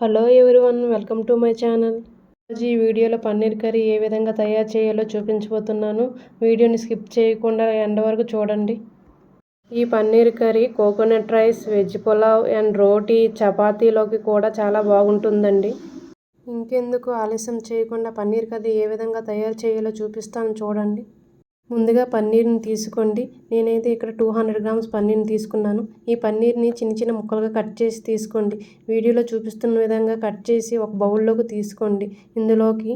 Hello everyone, welcome to my channel. ఈరోజు ఈ వీడియోలో పన్నీర్ కర్రీ ఏ విధంగా తయారు చేయాలో చూపించబోతున్నాను. వీడియోని స్కిప్ చేయకుండా ఎండ్ వరకు చూడండి. ఈ paneer curry coconut rice, veg pulao and roti, చపాతీలోకి కూడా చాలా బాగుంటుందండి. ఇంకెందుకు ఆలస్యం చేయకుండా పన్నీర్ కర్రీ ఏ విధంగా తయారు చేయాలో చూపిస్తాను చూడండి. ముందుగా పన్నీర్ని తీసుకోండి. నేనైతే ఇక్కడ 200 గ్రామ్స్ పన్నీర్ని తీసుకున్నాను. ఈ పన్నీర్ని చిన్న చిన్న ముక్కలుగా కట్ చేసి తీసుకోండి. వీడియోలో చూపిస్తున్న విధంగా కట్ చేసి ఒక బౌల్లోకి తీసుకోండి. ఇందులోకి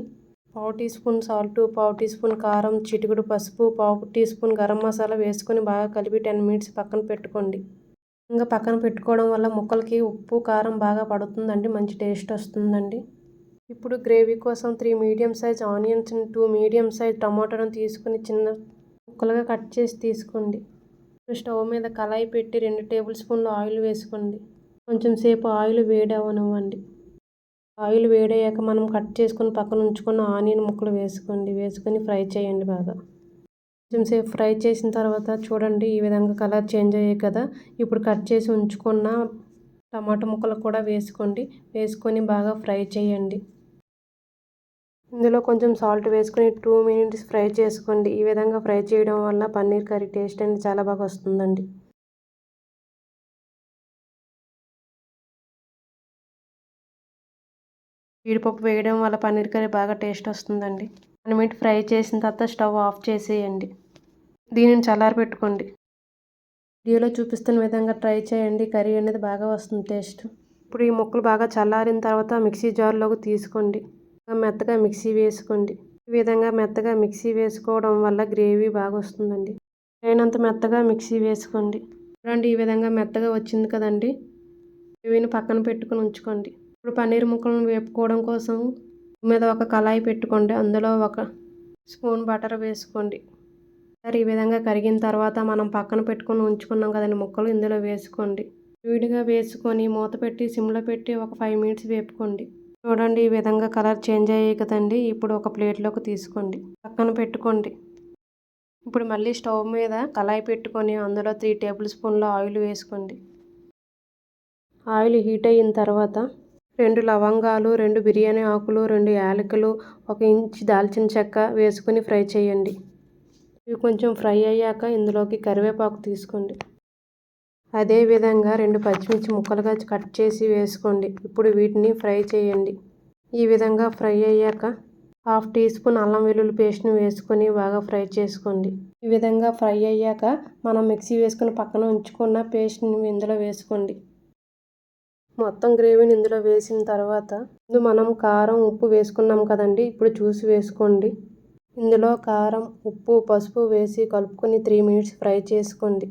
1/2 teaspoon salt, 1/2 teaspoon కారం, చిటికెడు పసుపు, 1/2 టీ స్పూన్ గరం మసాలా వేసుకొని బాగా కలిపి 10 మినిట్స్ పక్కన పెట్టుకోండి. ఇంకా పక్కన పెట్టుకోవడం వల్ల ముక్కలకి ఉప్పు కారం బాగా పడుతుందండి, మంచి టేస్ట్ వస్తుందండి. ఇప్పుడు గ్రేవీ కోసం 3 medium size onions, 2 medium size టమాటాలను తీసుకుని చిన్న ముక్కలుగా కట్ చేసి తీసుకోండి. స్టవ్ మీద కళాయి పెట్టి 2 టేబుల్ స్పూన్లు ఆయిల్ వేసుకోండి. కొంచెం సేపు ఆయిల్ వేడవనివ్వండి. ఆయిల్ వేడయ్యాక మనం కట్ చేసుకుని పక్కన ఉంచుకున్న ఆనియన్ ముక్కలు వేసుకొని ఫ్రై చేయండి బాగా. కొంచెం సేపు ఫ్రై చేసిన తర్వాత చూడండి, ఈ విధంగా కలర్ చేంజ్ అయ్యాయి కదా. ఇప్పుడు కట్ చేసి ఉంచుకున్న టమాటా ముక్కలు కూడా వేసుకొని బాగా ఫ్రై చేయండి. ఇందులో కొంచెం సాల్ట్ వేసుకొని 2 మినిట్స్ ఫ్రై చేసుకోండి. ఈ విధంగా ఫ్రై చేయడం వల్ల పన్నీర్ కర్రీ టేస్ట్ అనేది చాలా బాగా వస్తుందండి. జీడిపప్పు వేయడం వల్ల పన్నీర్ కర్రీ బాగా టేస్ట్ వస్తుందండి. 1 మినిట్ ఫ్రై చేసిన తర్వాత స్టవ్ ఆఫ్ చేసేయండి. దీనిని చల్లారబెట్టుకోండి. వీడియోలో చూపిస్తున్న విధంగా ట్రై చేయండి. కర్రీ అనేది బాగా వస్తుంది టేస్ట్. ఇప్పుడు ఈ ముక్కలు బాగా చల్లారిన తర్వాత మిక్సీ జార్లోకి తీసుకోండి. మెత్తగా మిక్సీ వేసుకోండి. ఈ విధంగా మెత్తగా మిక్సీ వేసుకోవడం వల్ల గ్రేవీ బాగా వస్తుందండి. అయినంత మెత్తగా మిక్సీ వేసుకోండి. చూడండి, ఈ విధంగా మెత్తగా వచ్చింది కదండి. గ్రేవీని పక్కన పెట్టుకుని ఉంచుకోండి. ఇప్పుడు పన్నీర్ ముక్కలను వేపుకోవడం కోసం మీద ఒక కళాయి పెట్టుకోండి. అందులో 1 స్పూన్ బటర్ వేసుకోండి. ఈ విధంగా కరిగిన తర్వాత మనం పక్కన పెట్టుకుని ఉంచుకున్నాం కదండి ముక్కలు, ఇందులో వేసుకోండి. విడిగా వేసుకొని మూత పెట్టి సిమ్లో పెట్టి ఒక 5 మినిట్స్ వేపుకోండి. చూడండి, ఈ విధంగా కలర్ చేంజ్ అయ్యాయి కదండి. ఇప్పుడు ఒక ప్లేట్లోకి తీసుకోండి, పక్కన పెట్టుకోండి. ఇప్పుడు మళ్ళీ స్టవ్ మీద కళాయి పెట్టుకొని అందులో 3 టేబుల్ స్పూన్ల ఆయిల్ వేసుకోండి. ఆయిల్ హీట్ అయిన తర్వాత 2 లవంగాలు, 2 బిర్యానీ ఆకులు, 2 యాలకులు, 1 ఇంచ్ దాల్చిన చెక్క వేసుకొని ఫ్రై చేయండి. ఇవి కొంచెం ఫ్రై అయ్యాక ఇందులోకి కరివేపాకు తీసుకోండి. అదేవిధంగా 2 పచ్చిమిర్చి ముక్కలుగా కట్ చేసి వేసుకోండి. ఇప్పుడు వీటిని ఫ్రై చేయండి. ఈ విధంగా ఫ్రై అయ్యాక 1/2 టీ స్పూన్ అల్లం వెల్లుల్లి పేస్ట్ని వేసుకొని బాగా ఫ్రై చేసుకోండి. ఈ విధంగా ఫ్రై అయ్యాక మనం మిక్సీ వేసుకొని పక్కన ఉంచుకున్న పేస్ట్ని ఇందులో వేసుకోండి. మొత్తం గ్రేవీని ఇందులో వేసిన తర్వాత మనం కారం, ఉప్పు వేసుకున్నాం కదండి. ఇప్పుడు చూసి వేసుకోండి. ఇందులో కారం, ఉప్పు, పసుపు వేసి కలుపుకొని 3 మినిట్స్ ఫ్రై చేసుకోండి.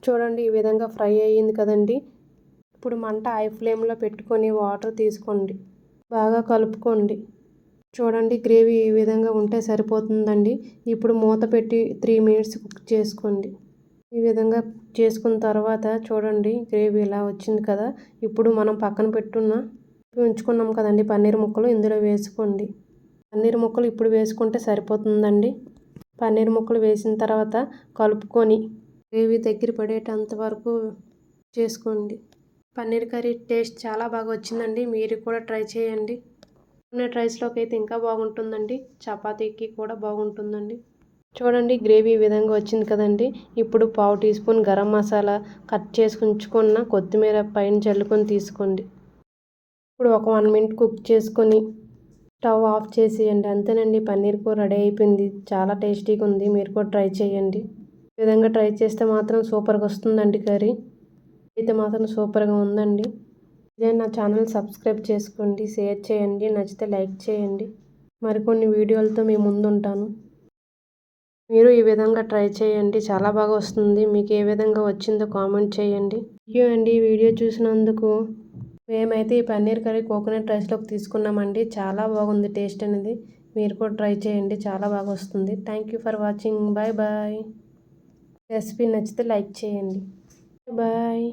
చూడండి, ఈ విధంగా ఫ్రై అయ్యింది కదండి. ఇప్పుడు మంట హై ఫ్లేమ్లో పెట్టుకొని వాటర్ తీసుకోండి, బాగా కలుపుకోండి. చూడండి, గ్రేవీ ఈ విధంగా ఉంటే సరిపోతుందండి. ఇప్పుడు మూత పెట్టి 3 మినిట్స్ కుక్ చేసుకోండి. ఈ విధంగా చేసుకున్న తర్వాత చూడండి, గ్రేవీ ఇలా వచ్చింది కదా. ఇప్పుడు మనం పక్కన ఉంచుకున్నాం కదండి పన్నీర్ ముక్కలు, ఇందులో వేసుకోండి. పన్నీర్ ముక్కలు ఇప్పుడు వేసుకుంటే సరిపోతుందండి. పన్నీర్ ముక్కలు వేసిన తర్వాత కలుపుకొని గ్రేవీ దగ్గర పడేటంత వరకు చేసుకోండి. పన్నీర్ కర్రీ టేస్ట్ చాలా బాగా వచ్చిందండి. మీరు కూడా ట్రై చేయండి. కోకోనట్ రైస్లోకి అయితే ఇంకా బాగుంటుందండి, చపాతీకి కూడా బాగుంటుందండి. చూడండి, గ్రేవీ ఈ విధంగా వచ్చింది కదండి. ఇప్పుడు 1/2 teaspoon garam masala, cut చేసి ఉంచుకున్న కొత్తిమీర పైన చల్లుకొని తీసుకోండి. ఇప్పుడు ఒక 1 మినిట్ కుక్ చేసుకొని స్టవ్ ఆఫ్ చేసేయండి. అంతేనండి, పన్నీర్ కూర రెడీ అయిపోయింది. చాలా టేస్టీగా ఉంది. మీరు కూడా ట్రై చేయండి. ఈ విధంగా ట్రై చేస్తే మాత్రం సూపర్గా వస్తుందండి. కర్రీ అయితే మాత్రం సూపర్గా ఉందండి. నా ఛానల్ సబ్స్క్రైబ్ చేసుకోండి, షేర్ చేయండి, నచ్చితే లైక్ చేయండి. మరికొన్ని వీడియోలతో మీ ముందు ఉంటాను. మీరు ఈ విధంగా ట్రై చేయండి, చాలా బాగా వస్తుంది. మీకు ఏ విధంగా వచ్చిందో కామెంట్ చేయండి. థ్యాంక్ యూ అండి వీడియో చూసినందుకు. మేమైతే ఈ పన్నీర్ కర్రీ కోకోనట్ రైస్లోకి తీసుకున్నామండి. చాలా బాగుంది టేస్ట్ అనేది. మీరు కూడా ట్రై చేయండి, చాలా బాగా వస్తుంది. Thank you for watching. Bye bye. Recipe నచ్చితే లైక్ చేయండి. బాయ్.